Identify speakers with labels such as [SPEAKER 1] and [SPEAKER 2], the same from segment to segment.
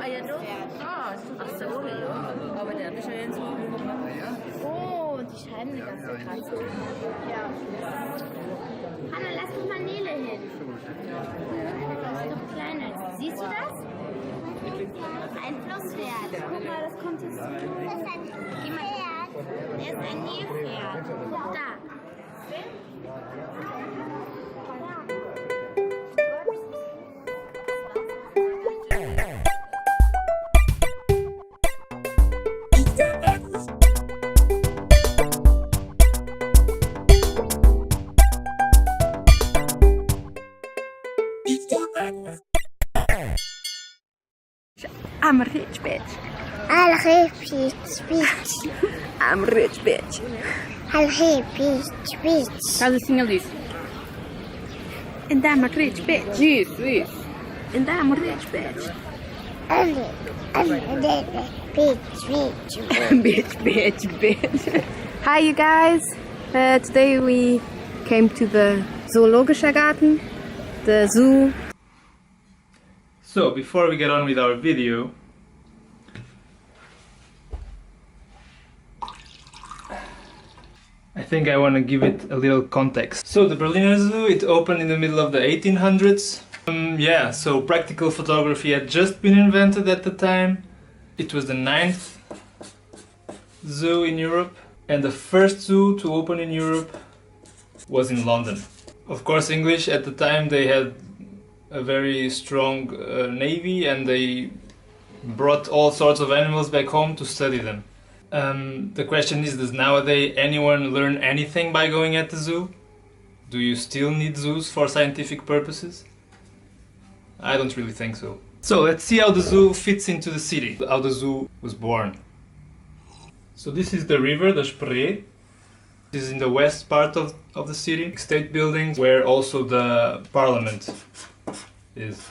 [SPEAKER 1] Ah ja, doch. Ach so, ja. Aber der ist ja jetzt so. Oh, die Scheiben sind ganz krass. Ja. Hanna, lass doch mal Nele hin. Das ist doch kleiner. Siehst du das? Ein Flusspferd. Guck mal, das kommt jetzt. Das ist ein Pferd. Der ist ein Nilpferd. Da.
[SPEAKER 2] I'm a rich bitch.
[SPEAKER 3] I'm a rich bitch.
[SPEAKER 2] I'm a rich bitch.
[SPEAKER 3] I'm a rich bitch.
[SPEAKER 2] How's it sing this? And I'm a rich bitch. This. And I'm a rich bitch.
[SPEAKER 3] I'm a
[SPEAKER 2] bitch. Hi you guys. Today we came to the Zoologischer Garten, the zoo.
[SPEAKER 4] So, before we get on with our video, I think I want to give it a little context. So, the Berliner Zoo, it opened in the middle of the 1800s. Yeah, so practical photography had just been invented at the time. It was the 9th zoo in Europe, and the first zoo to open in Europe was in London. Of course, English at the time, they had a very strong navy, and they brought all sorts of animals back home to study them. The question is, does nowadays anyone learn anything by going at the zoo? Do you still need zoos for scientific purposes? I don't really think so. So let's see how the zoo fits into the city, how the zoo was born. So this is the river, the Spree. This is in the west part of the city. State buildings where also the parliament is,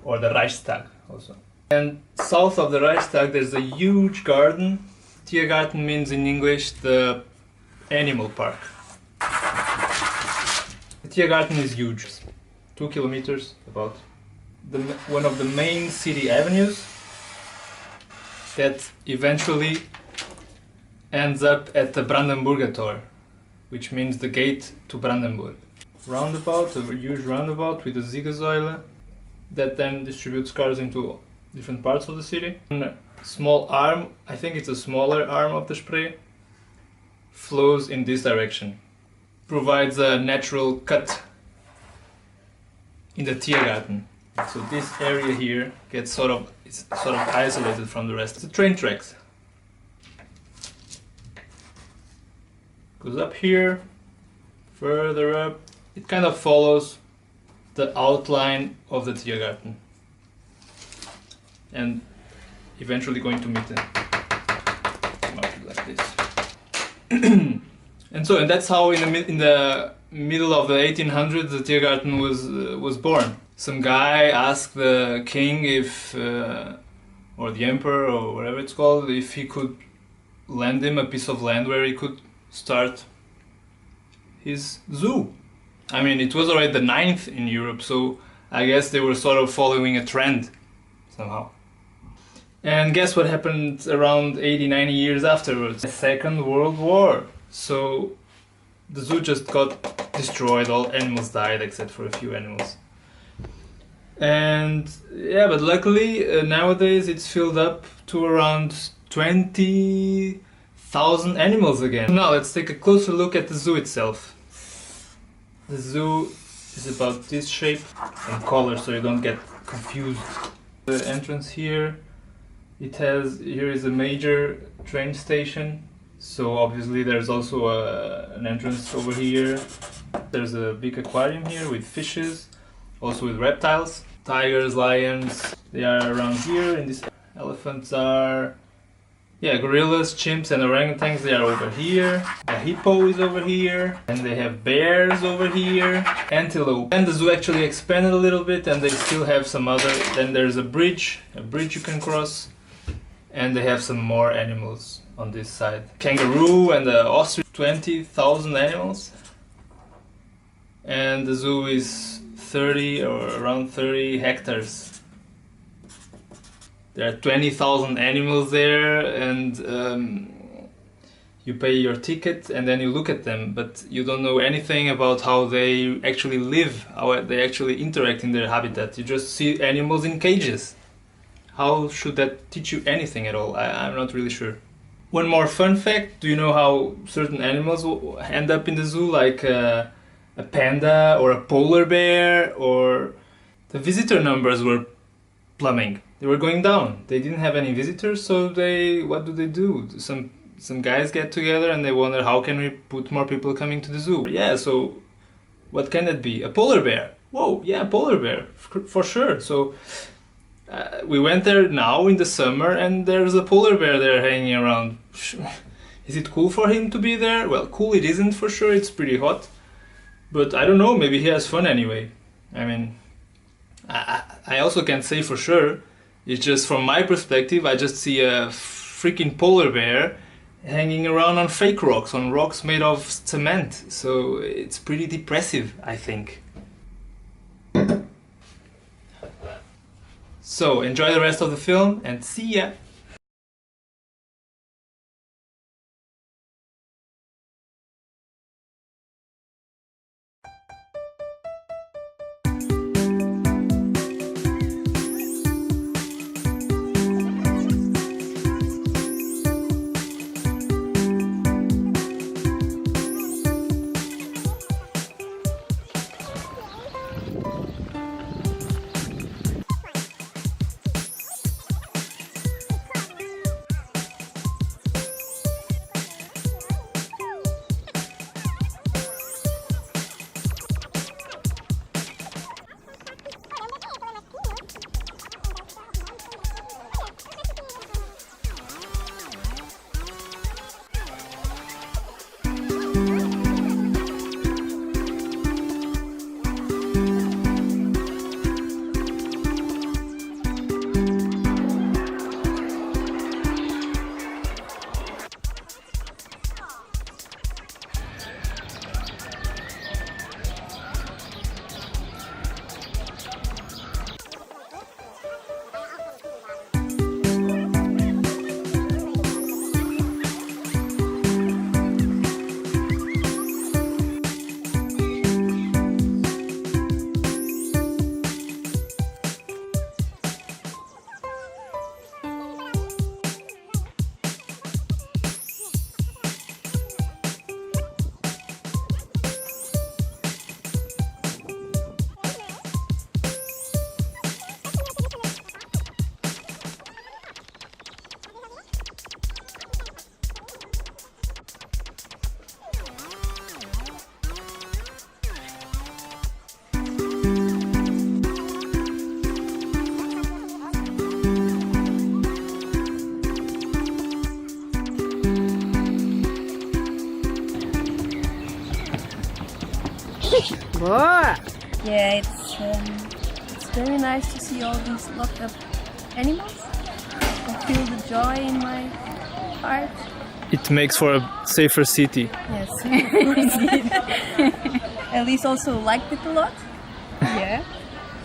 [SPEAKER 4] or the Reichstag also. And south of the Reichstag there's a huge garden. Tiergarten means in English the animal park. The Tiergarten is huge, 2 kilometers about. One of the main city avenues that eventually ends up at the Brandenburger Tor, which means the gate to Brandenburg. Roundabout, a huge roundabout with a Siegessäule that then distributes cars into different parts of the city. A small arm, I think it's a smaller arm of the Spree, flows in this direction. Provides a natural cut in the Tiergarten. So this area here gets sort of isolated from the rest. The train tracks. Goes up here, further up. It kind of follows the outline of the Tiergarten and eventually going to Mitte. Like this. and that's how in the middle of the 1800s the Tiergarten was born. Some guy asked the king if or the emperor or whatever it's called, if he could lend him a piece of land where he could start his zoo. I mean, it was already the 9th in Europe, so I guess they were sort of following a trend somehow. And guess what happened around 80-90 years afterwards? The Second World War. So the zoo just got destroyed, all animals died except for a few animals. And yeah, but luckily nowadays it's filled up to around 20,000 animals again. Now let's take a closer look at the zoo itself. The zoo is about this shape and color, so you don't get confused. The entrance here, here is a major train station, so obviously there's also an entrance over here. There's a big aquarium here with fishes, also with reptiles. Tigers, lions, they are around here, and these elephants are, yeah, gorillas, chimps and orangutans, they are over here. A hippo is over here, and they have bears over here, antelope. And the zoo actually expanded a little bit, and they still have some other, then there's a bridge you can cross, and they have some more animals on this side. Kangaroo and the ostrich, 20,000 animals. And the zoo is 30 or around 30 hectares. there are 20,000 animals there, and you pay your ticket and then you look at them, but you don't know anything about how they actually live, how they actually interact in their habitat. You just see animals in cages. How should that teach you anything at all? I'm not really sure. One more fun fact, do you know how certain animals will end up in the zoo, like a panda or a polar bear? Or the visitor numbers were plumbing. They were going down. They didn't have any visitors, so what do? Some guys get together and they wonder, how can we put more people coming to the zoo? Yeah, so what can that be? A polar bear. Whoa, yeah, polar bear, for sure. So we went there now in the summer and there's a polar bear there hanging around. Is it cool for him to be there? Well, cool it isn't for sure, it's pretty hot. But I don't know, maybe he has fun anyway. I mean, I also can't say for sure. It's just from my perspective, I just see a freaking polar bear hanging around on fake rocks, on rocks made of cement. So it's pretty depressive, I think. So enjoy the rest of the film and see ya!
[SPEAKER 2] Whoa.
[SPEAKER 1] Yeah, it's very nice to see all these locked up animals. I feel the joy in my heart.
[SPEAKER 4] It makes for a safer city.
[SPEAKER 1] Yes, Elise also liked it a lot.
[SPEAKER 2] Yeah.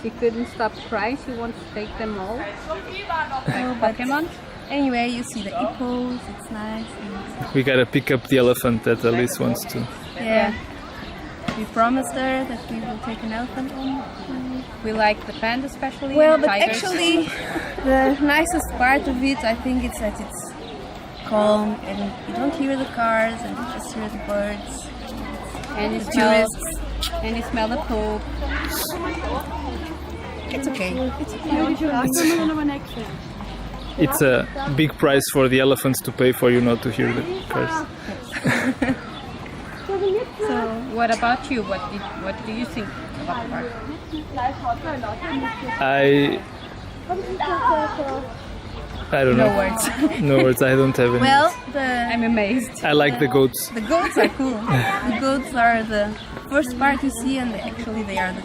[SPEAKER 2] She couldn't stop crying. She wants to take them all.
[SPEAKER 1] Oh, but
[SPEAKER 2] Pokemon.
[SPEAKER 1] anyway, you see the hippos. It's nice. And
[SPEAKER 4] We gotta pick up the elephant that Alice wants to.
[SPEAKER 1] yeah, we promised her that we will take an elephant on.
[SPEAKER 2] We like the panda especially.
[SPEAKER 1] Well,
[SPEAKER 2] and
[SPEAKER 1] but
[SPEAKER 2] tigers.
[SPEAKER 1] actually, the nicest part of it, I think, it's that it's calm and you don't hear the cars and you just hear the birds.
[SPEAKER 2] and you
[SPEAKER 1] The
[SPEAKER 2] smell,
[SPEAKER 1] tourists.
[SPEAKER 2] and you smell the poop.
[SPEAKER 1] It's okay. It's okay.
[SPEAKER 4] It's a big price for the elephants to pay for you not to hear the cars.
[SPEAKER 2] So, what about you? What do you think about the park?
[SPEAKER 4] I don't
[SPEAKER 1] No
[SPEAKER 4] know.
[SPEAKER 1] words.
[SPEAKER 4] No words. I don't have any.
[SPEAKER 1] Well,
[SPEAKER 2] I'm amazed.
[SPEAKER 4] I like the goats.
[SPEAKER 1] the goats are cool. The goats are the first part you see, and actually they are the